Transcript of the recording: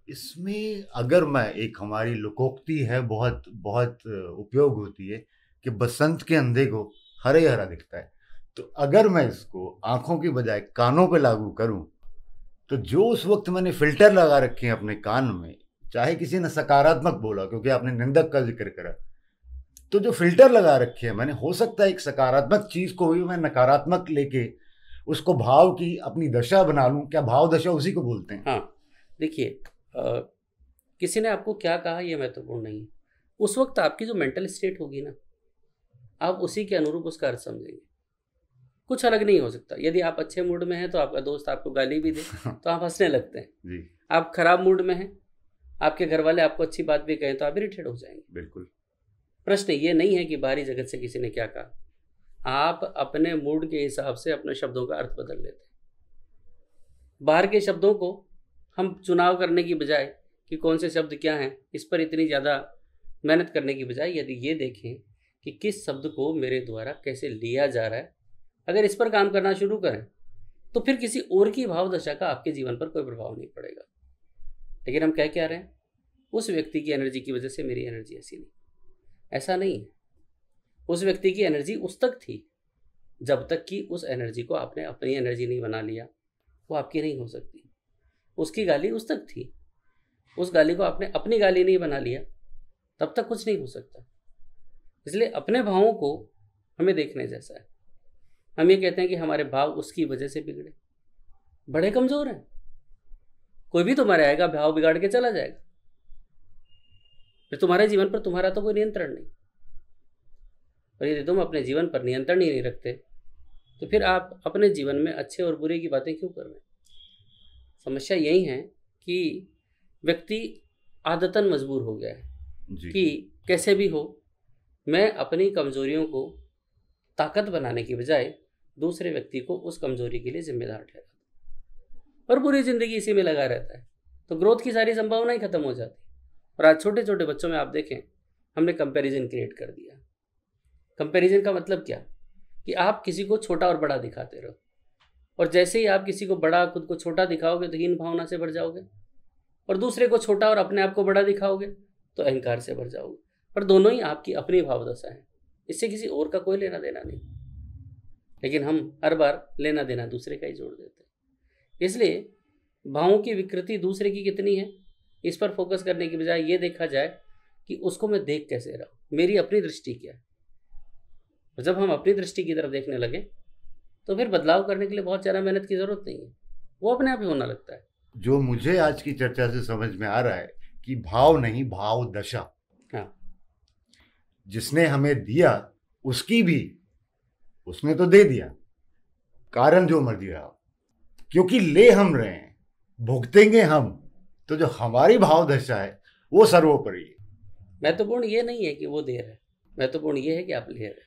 इसमें अगर मैं एक हमारी लोकोक्ति है, बहुत बहुत उपयोग होती है कि बसंत के अंधे को हरे हरा दिखता है। तो अगर मैं इसको आंखों की बजाय कानों पे लागू करूं, तो जो उस वक्त मैंने फिल्टर लगा रखे हैं अपने कान में, चाहे किसी ने सकारात्मक बोला क्योंकि आपने निंदक का जिक्र करा, तो जो फिल्टर लगा रखे हैं मैंने, हो सकता है एक सकारात्मक चीज को भी मैं नकारात्मक लेके उसको भाव की अपनी दशा बना लूं। क्या भाव दशा उसी को बोलते हैं? हाँ, देखिए, किसी ने आपको क्या कहा ये महत्वपूर्ण नहीं है। उस वक्त आपकी जो मेंटल स्टेट होगी ना, आप उसी के अनुरूप उसका अर्थ समझेंगे। कुछ अलग नहीं हो सकता। यदि आप अच्छे मूड में हैं तो आपका दोस्त आपको गाली भी दे तो आप हंसने लगते हैं जी। आप खराब मूड में हैं, आपके घर वाले आपको अच्छी बात भी कहें तो आप इरिटेट हो जाएंगे। बिल्कुल। प्रश्न ये नहीं है कि बाहरी जगत से किसी ने क्या कहा, आप अपने मूड के हिसाब से अपने शब्दों का अर्थ बदल लेते हैं। बाहर के शब्दों को हम चुनाव करने की बजाय कि कौन से शब्द क्या हैं, इस पर इतनी ज़्यादा मेहनत करने की बजाय यदि ये देखें कि किस शब्द को मेरे द्वारा कैसे लिया जा रहा है, अगर इस पर काम करना शुरू करें तो फिर किसी और की भाव दशा का आपके जीवन पर कोई प्रभाव नहीं पड़ेगा। लेकिन हम कह क्या रहे हैं, उस व्यक्ति की एनर्जी की वजह से मेरी एनर्जी ऐसी नहीं। ऐसा नहीं है। उस व्यक्ति की एनर्जी उस तक थी, जब तक कि उस एनर्जी को आपने अपनी एनर्जी नहीं बना लिया, वो आपकी नहीं हो सकती। उसकी गाली उस तक थी, उस गाली को आपने अपनी गाली नहीं बना लिया, तब तक कुछ नहीं हो सकता। इसलिए अपने भावों को हमें देखने जैसा है। हम ये कहते हैं कि हमारे भाव उसकी वजह से बिगड़े, बड़े कमजोर हैं। कोई भी तुम्हारे आएगा, भाव बिगाड़ के चला जाएगा, फिर तुम्हारे जीवन पर तुम्हारा तो कोई नियंत्रण नहीं। और यदि तुम अपने जीवन पर नियंत्रण ही नहीं रखते तो फिर आप अपने जीवन में अच्छे और बुरे की बातें क्यों कर रहे हैं? समस्या यही है कि व्यक्ति आदतन मजबूर हो गया है कि कैसे भी हो मैं अपनी कमजोरियों को ताकत बनाने की बजाय दूसरे व्यक्ति को उस कमजोरी के लिए जिम्मेदार ठहराता और पूरी जिंदगी इसी में लगा रहता है। तो ग्रोथ की सारी संभावनाएं खत्म हो जाती। और आज छोटे छोटे बच्चों में आप देखें, हमने कंपैरिजन क्रिएट कर दिया। कंपैरिजन का मतलब क्या कि आप किसी को छोटा और बड़ा दिखाते रहो, और जैसे ही आप किसी को बड़ा खुद को छोटा दिखाओगे तो हीन भावना से भर जाओगे, और दूसरे को छोटा और अपने आप को बड़ा दिखाओगे तो अहंकार से भर जाओगे। पर दोनों ही आपकी अपनी भावदशा है, इससे किसी और का कोई लेना देना नहीं। लेकिन हम हर बार लेना देना दूसरे का ही जोड़ देते हैं। इसलिए भावों की विकृति दूसरे की कितनी है, इस पर फोकस करने की बजाय ये देखा जाए कि उसको मैं देख कैसे रहा हूँ, मेरी अपनी दृष्टि क्या है। और जब हम अपनी दृष्टि की तरफ देखने लगे तो फिर बदलाव करने के लिए बहुत ज़्यादा मेहनत की जरूरत नहीं है, वो अपने आप ही होना लगता है। जो मुझे आज की चर्चा से समझ में आ रहा है कि भाव नहीं, भाव दशा। हाँ, जिसने हमें दिया उसकी भी, उसने तो दे दिया, कारण जो मर्जी रहा, क्योंकि ले हम रहे हैं, भुगतेंगे हम, तो जो हमारी भाव दशा है वो सर्वोपरि है। महत्वपूर्ण ये नहीं है कि वो दे रहा है, महत्वपूर्ण ये है कि आप ले रहे हैं।